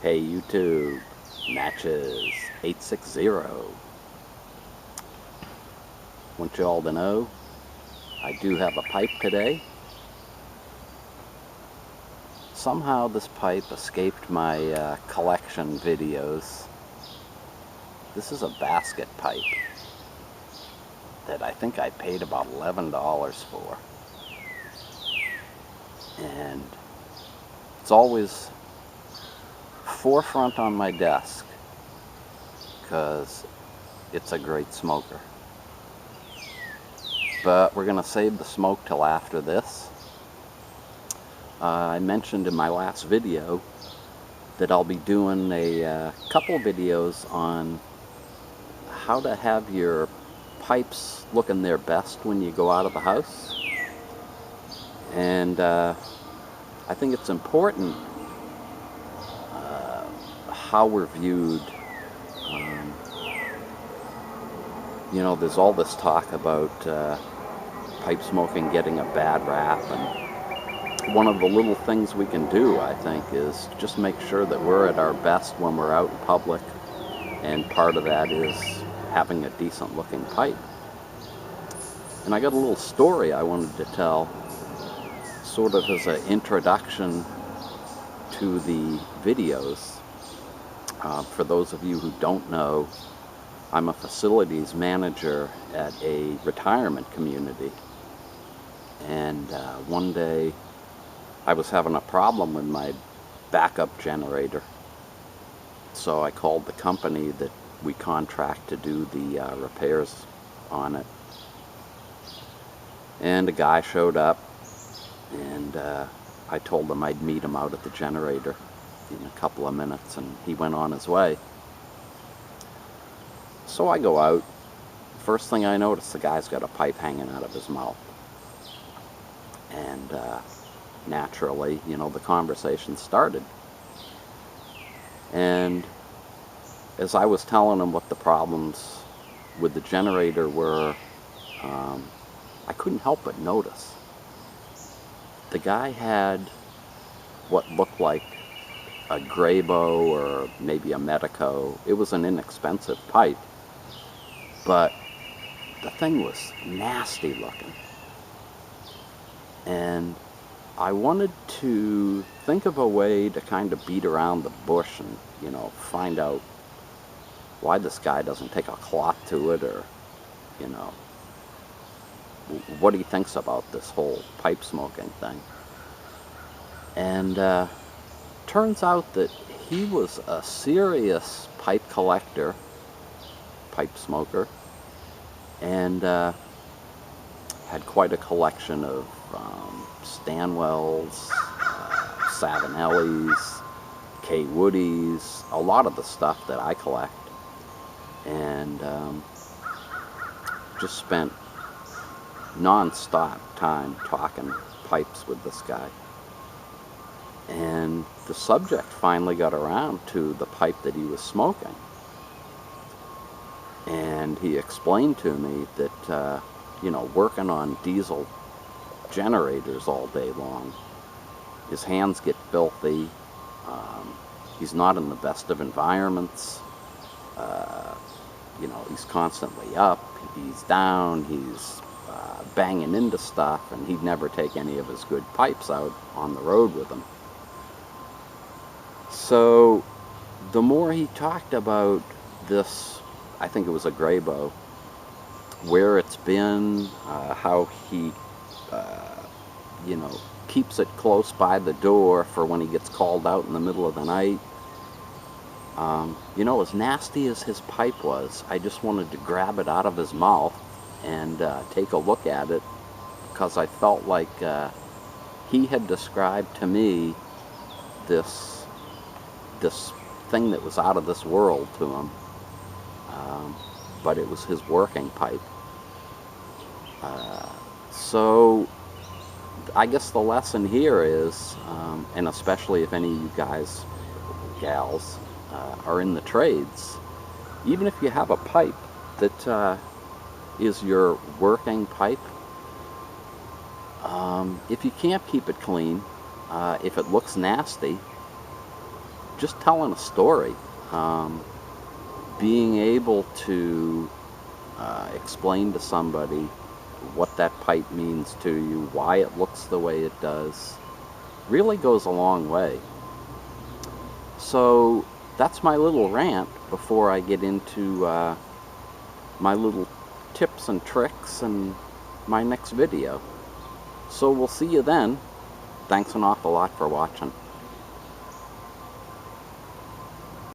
Hey YouTube, Matches 860. Want you all to know, I do have a pipe today. Somehow this pipe escaped my collection videos. This is a basket pipe that I think I paid about $11 for. And it's always forefront on my desk because it's a great smoker. But we're going to save the smoke till after this. I mentioned in my last video that I'll be doing a couple videos on how to have your pipes looking their best when you go out of the house. And I think it's important how we're viewed. You know, there's all this talk about pipe smoking getting a bad rap, and one of the little things we can do, I think, is just make sure that we're at our best when we're out in public, and part of that is having a decent looking pipe. And I got a little story I wanted to tell, sort of as an introduction to the videos. For those of you who don't know, I'm a facilities manager at a retirement community. And one day I was having a problem with my backup generator. So I called the company that we contract to do the repairs on it. And a guy showed up, and I told him I'd meet him out at the generator in a couple of minutes, and he went on his way. So I go out. First thing I notice, the guy's got a pipe hanging out of his mouth. And naturally, you know, the conversation started. And as I was telling him what the problems with the generator were, I couldn't help but notice. The guy had what looked like a Grabo or maybe a Medico. It was an inexpensive pipe, but the thing was nasty looking. And I wanted to think of a way to kind of beat around the bush and, you know, find out why this guy doesn't take a cloth to it, or, you know, what he thinks about this whole pipe smoking thing. And turns out that he was a serious pipe collector, pipe smoker, and had quite a collection of Stanwells, Savinellis, K. Woodies, a lot of the stuff that I collect. And just spent non-stop time talking pipes with this guy. And the subject finally got around to the pipe that he was smoking. And he explained to me that, you know, working on diesel generators all day long, his hands get filthy. He's not in the best of environments. You know, he's constantly up, he's down, he's banging into stuff, and he'd never take any of his good pipes out on the road with him. So the more he talked about this, I think it was a Grabo, where it's been, how he, you know, keeps it close by the door for when he gets called out in the middle of the night. You know, as nasty as his pipe was, I just wanted to grab it out of his mouth and take a look at it, because I felt like he had described to me this thing that was out of this world to him, but it was his working pipe. So I guess the lesson here is, and especially if any of you guys, gals, are in the trades, even if you have a pipe that is your working pipe, if you can't keep it clean, if it looks nasty, just telling a story. Being able to explain to somebody what that pipe means to you, why it looks the way it does, really goes a long way. So that's my little rant before I get into my little tips and tricks and my next video. So we'll see you then. Thanks an awful lot for watching.